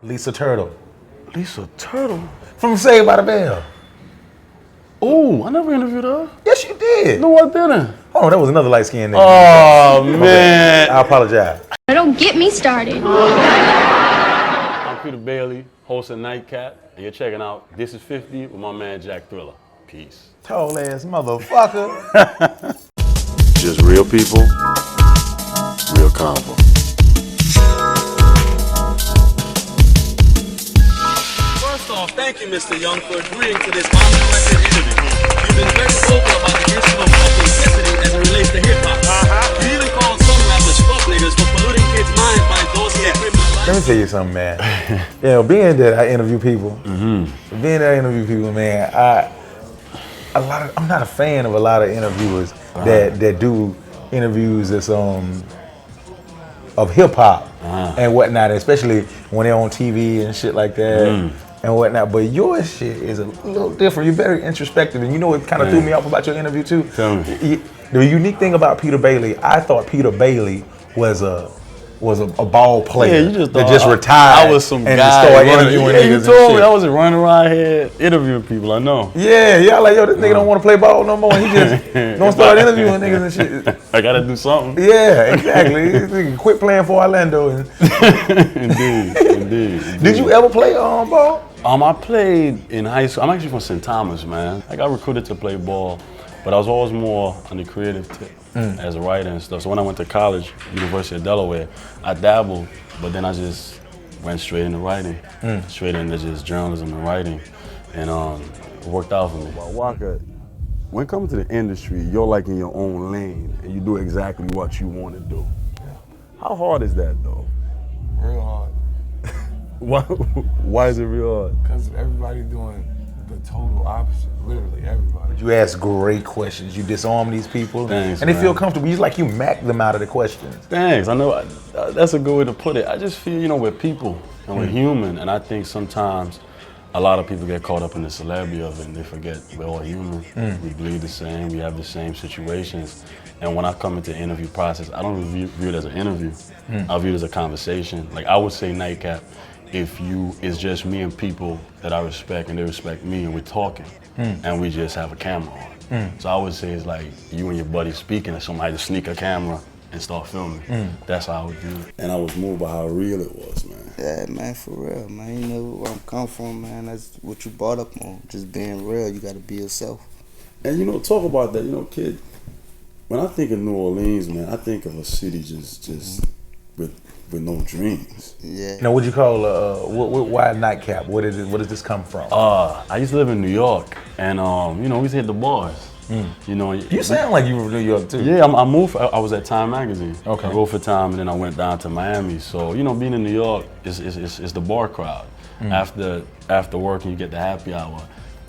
Lisa Turtle. Lisa Turtle? From Saved by the Bell. Oh, I never interviewed her. Yes, you did. No, I didn't. Oh, that was another light-skinned nigga. Oh, man. I apologize. Don't get me started. I'm Peter Bailey, host of NiteCap, and you're checking out Thisis50 with my man Jack Thriller. Peace. Tall ass motherfucker. Just real people, real convo. First off, thank you, Mr. Young, for agreeing to this on-the-record interview. You've been very vocal about the issue of authenticity as it relates to hip-hop. You even called some rappers fuck niggas for polluting kids' minds by endorsing their criminal life. Let me tell you something, man. Being that I interview people, man, I'm not a fan of a lot of interviewers that do interviews that's of hip hop and whatnot, especially when they're on TV and shit like that and whatnot. But your shit is a little different. You're very introspective, and you know what kind of threw me off about your interview too? Tell me. The unique thing about Peter Bailey, I thought Peter Bailey was a ball player. Yeah, you just that thought just retired. I was some and guy started running. interviewing Yeah, niggas you and told me shit. I was running around here interviewing people. I know. Yeah, like, yo, this nigga don't want to play ball no more. He just don't start interviewing niggas and shit. I gotta do something. Yeah, exactly. This nigga quit playing for Orlando. Indeed. Did you ever play ball? I played in high school. I'm actually from St. Thomas, man. I got recruited to play ball, but I was always more on the creative tip as a writer and stuff. So when I went to college, University of Delaware, I dabbled, but then I just went straight into writing, straight into just journalism and writing, and it worked out for me. But Waka, when it comes to the industry, you're like in your own lane, and you do exactly what you want to do. How hard is that, though? Real hard. Why is it real hard? Because everybody doing the total opposite. Literally everybody. You ask great questions. You disarm these people, Thanks, and they man. feel comfortable. You like you mac them out of the questions. Thanks. I know that's a good way to put it. I just feel, we're people and we're human, and I think sometimes a lot of people get caught up in the celebrity of it and they forget we're all human. We bleed the same. We have the same situations. And when I come into the interview process, I don't view it as an interview. I view it as a conversation. Like I would say, NiteCap, it's just me and people that I respect and they respect me, and we're talking and we just have a camera on. So I would say it's like you and your buddy speaking and somebody just sneak a camera and start filming. That's how I would do it. And I was moved by how real it was, man. Yeah, man, for real, man. You know where I'm come from, man. That's what you brought up on. Just being real. You got to be yourself. And talk about that, kid. When I think of New Orleans, man, I think of a city just with no dreams. Yeah. Now, what you call why NiteCap? What does this come from? I used to live in New York, and we used to hit the bars. You sound like you were from New York too. Yeah, I moved. I was at Time magazine. Okay. I wrote for Time, and then I went down to Miami. So being in New York is the bar crowd. After work, you get the happy hour,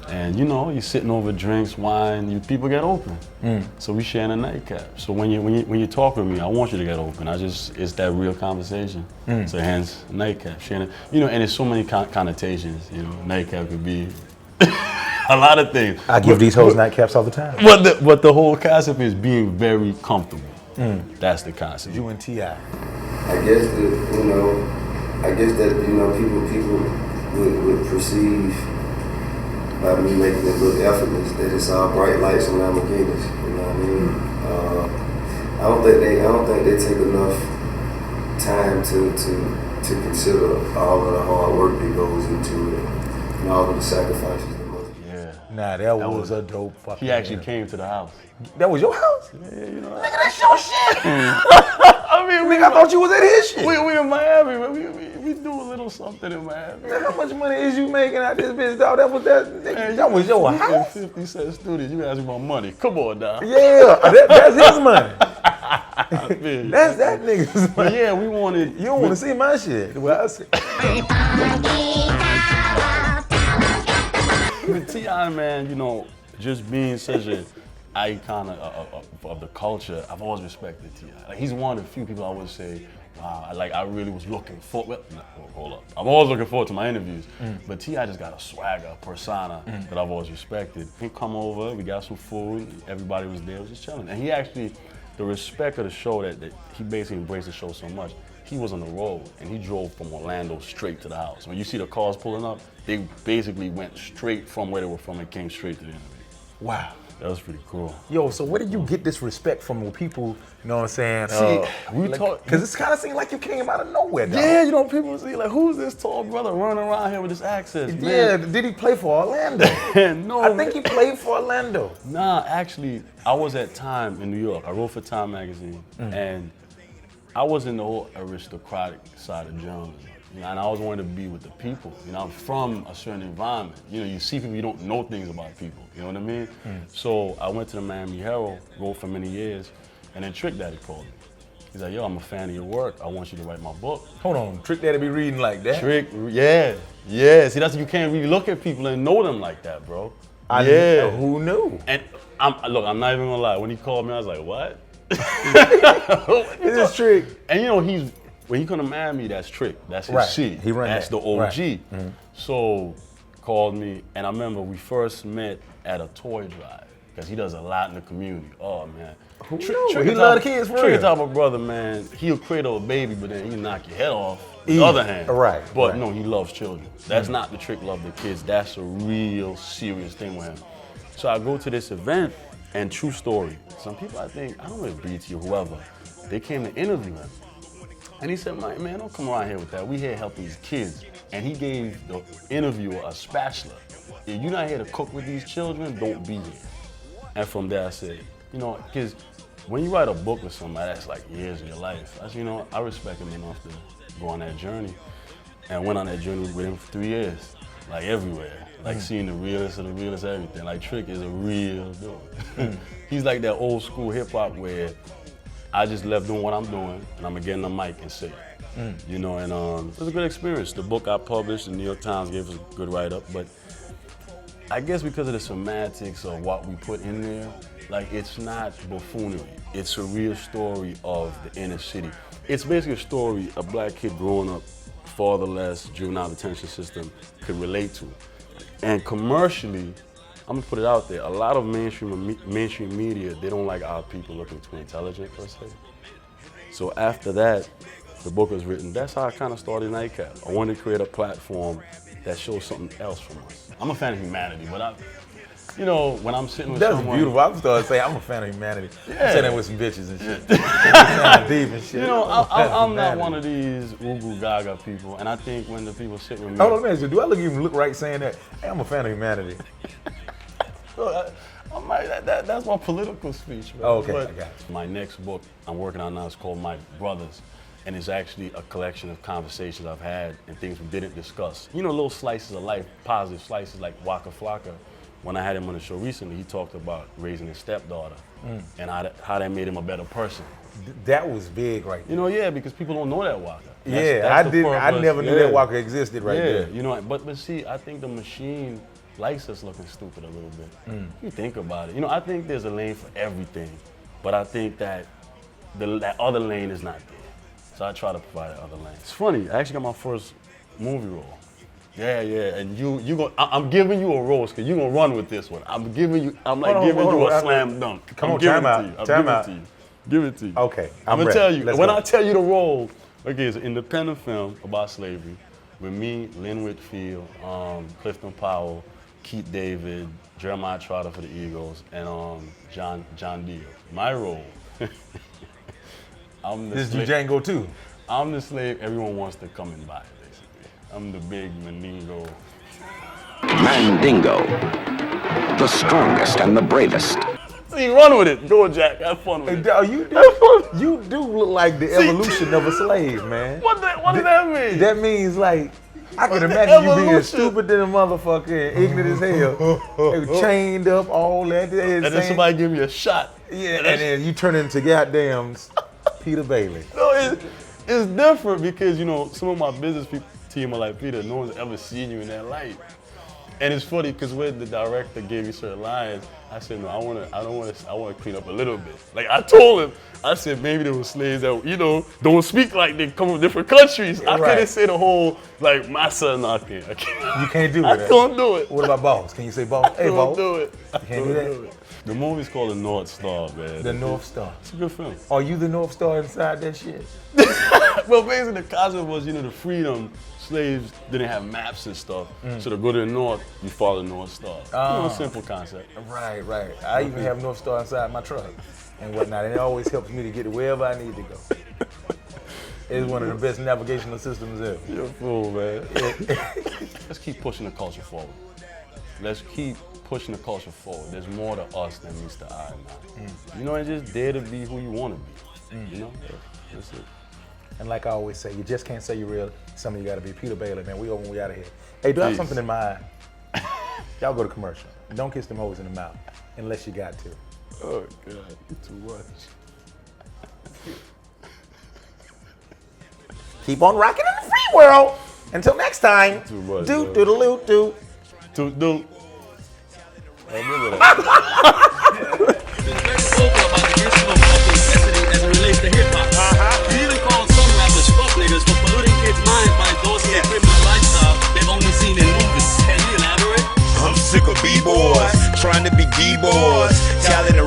and you're sitting over drinks, wine. People get open. So we sharing a NiteCap. So when you talk with me, I want you to get open. It's that real conversation. So hence NiteCap, sharing. And there's so many connotations. NiteCap could be a lot of things. I give these hoes nightcaps all the time. But the whole concept is being very comfortable. That's the concept. You and T.I. I guess that people would perceive by me making it look effortless that it's all bright lights and Lamborghinis. You know what I mean? I don't think they take enough time to consider all of the hard work that goes into it and all of the sacrifices. Nah, that was a dope fucking. He actually came to the house. That was your house? Yeah, Nigga, that's your shit. I thought you was at his shit. We in Miami, man. We do a little something in Miami. Man, how much money is you making out this bitch, dog? That was your house? 50 Cent Studios. You asking about money. Come on, dog. Yeah, that's his money. That's that nigga's money. But yeah, we wanted. You don't want to see my shit. Well, I see. With T.I., man, just being such an icon of the culture, I've always respected T.I. Like, he's one of the few people I would say, wow, I really was looking forward. Hold up. I'm always looking forward to my interviews. But T.I. just got a swagger, a persona that I've always respected. He come over, we got some food, everybody was there, was just chilling. And he actually, the respect of the show that he basically embraced the show so much, he was on the road and he drove from Orlando straight to the house. When you see the cars pulling up, they basically went straight from where they were from and came straight to the interview. Wow. That was pretty cool. Yo, so where did you get this respect from people, you know what I'm saying? See, we talk, because it's kind of seemed like you came out of nowhere, dog. yeah, you know, people see like, who's this tall brother running around here with this accent? Yeah, did he play for Orlando? No, I think he played for Orlando. Nah, actually, I was at Time in New York. I wrote for Time magazine, and I was in the whole aristocratic side of journalism. You know, and I always wanted to be with the people. You know, I'm from a certain environment. You know, you see people, you don't know things about people. You know what I mean? So I went to the Miami Herald, wrote for many years, and then Trick Daddy called me. He's like, yo, I'm a fan of your work. I want you to write my book. Hold on, Trick Daddy be reading like that? Trick, yeah. See, that's you can't really look at people and know them like that, bro. Who knew? And look, I'm not even gonna lie. When he called me, I was like, what? This is Trick. And you know, when he come to Miami, that's Trick. That's his seat. He run That's that. the OG. Right. So called me, and I remember we first met at a toy drive because he does a lot in the community. Oh man, Who knew? He love the kids for Trick real. is type of brother, man. He'll cradle a baby, but then he'll knock your head off. On the other hand, Right. But no, he loves children. That's not the Trick love the kids. That's a real serious thing with him. So I go to this event, and true story. Some people, I think, I don't know if BT or whoever, they came to interview him. And he said, man, don't come around here with that. We here to help these kids. And he gave the interviewer a spatula. If you're not here to cook with these children, don't be here. And from there I said, you know, because when you write a book with somebody, that's like years of your life. I said, you know, I respect him enough to go on that journey. And I went on that journey with him for 3 years, like everywhere. Like seeing the realest of the realest everything. Like Trick is a real dude. He's like that old school hip hop where I just left doing what I'm doing, and I'm gonna get in the mic and say it. You know, and it was a good experience. The book I published, the New York Times gave us a good write-up, but I guess because of the semantics of what we put in there, like it's not buffoonery. It's a real story of the inner city. It's basically a story a black kid growing up, fatherless, juvenile detention system could relate to. And commercially, I'm gonna put it out there, a lot of mainstream media, they don't like our people looking too intelligent, per se. So after that, the book was written. That's how I kind of started NiteCap. I wanted to create a platform that shows something else from us. I'm a fan of humanity, but you know, when I'm sitting with That's someone. beautiful. I'm starting to say I'm a fan of humanity. Yeah. I'm saying that with some bitches and shit. Sound deep and shit. You know, I'm not humanity. one of these ugu gaga people, and I think when the people sit with me. Hold on a minute. Do I even look right saying that? Hey, I'm a fan of humanity. That's my political speech, man. Oh, okay, But I got you. my next book I'm working on now is called My Brothers, and it's actually a collection of conversations I've had and things we didn't discuss. You know, little slices of life, positive slices like Waka Flocka. When I had him on the show recently, he talked about raising his stepdaughter and how that made him a better person. That was big right there. You know, yeah, because people don't know that Waka. I never knew that Waka existed right there. You know, but see, I think the machine likes us looking stupid a little bit. You think about it. You know, I think there's a lane for everything, but I think that that other lane is not there. So I try to provide that other lane. It's funny, I actually got my first movie role. Yeah, and I'm giving you a roast because you're gonna run with this one. I'm giving you a slam dunk. Come on, time out. Give it to you. Okay, I'm gonna ready. tell you. Let's When go. I tell you the role, okay, it's an independent film about slavery with me, Lynn Whitfield, Clifton Powell, Keith David, Jeremiah Trotter for the Eagles, and John Deere. My role. This is Django too. I'm the slave everyone wants to come and buy, basically. I'm the big Mandingo. Mandingo, the strongest and the bravest. See, run with it. Go, Jack. Have fun with it. You do look like the evolution of a slave, man. What does that mean? That means like I can the imagine you being evolution? stupid than a motherfucker and ignorant as hell, chained up, all that. And then somebody give me a shot. Yeah, and then you turn into goddamn Peter Bailey. No, it's different because, you know, some of my business team are like, Peter, no one's ever seen you in that light. And it's funny because when the director gave me certain lines, I said, no, I want to clean up a little bit. Like I told him, I said maybe there were slaves that, you know, don't speak like they come from different countries. I couldn't say the whole, like, my son, I can't. You can't do it. I can't do it. What about boss? Can you say boss? Hey, boss. Do it. You can't do that? The movie's called The North Star, man. The North Star. It's a good film. Are you the North Star inside that shit? Well, basically the concept was, the freedom. Slaves didn't have maps and stuff, so to go to the north, you follow the North Star. Simple concept. Right. I even have North Star inside my truck and whatnot, and it always helps me to get to wherever I need to go. It's one of the best navigational systems ever. You're a fool, man. Let's keep pushing the culture forward. Let's keep pushing the culture forward. There's more to us than meets the eye now. And just dare to be who you want to be. That's it. And like I always say, you just can't say you're real. Some of you gotta be Peter Bailey, man. We over when we out of here. Hey, do I have something in my eye? Y'all go to commercial. Don't kiss them hoes in the mouth unless you got to. Oh God, too much. Keep on rocking in the free world. Until next time. Too much. Do. I remember that. You've been very vocal about the issue of authenticity as it relates to hip-hop. You even call some rappers fuck niggas for polluting kids' minds by endorsing a criminal lifestyle they've only seen in movies. Can you elaborate? I'm sick of B-boys, trying to be D-boys, talent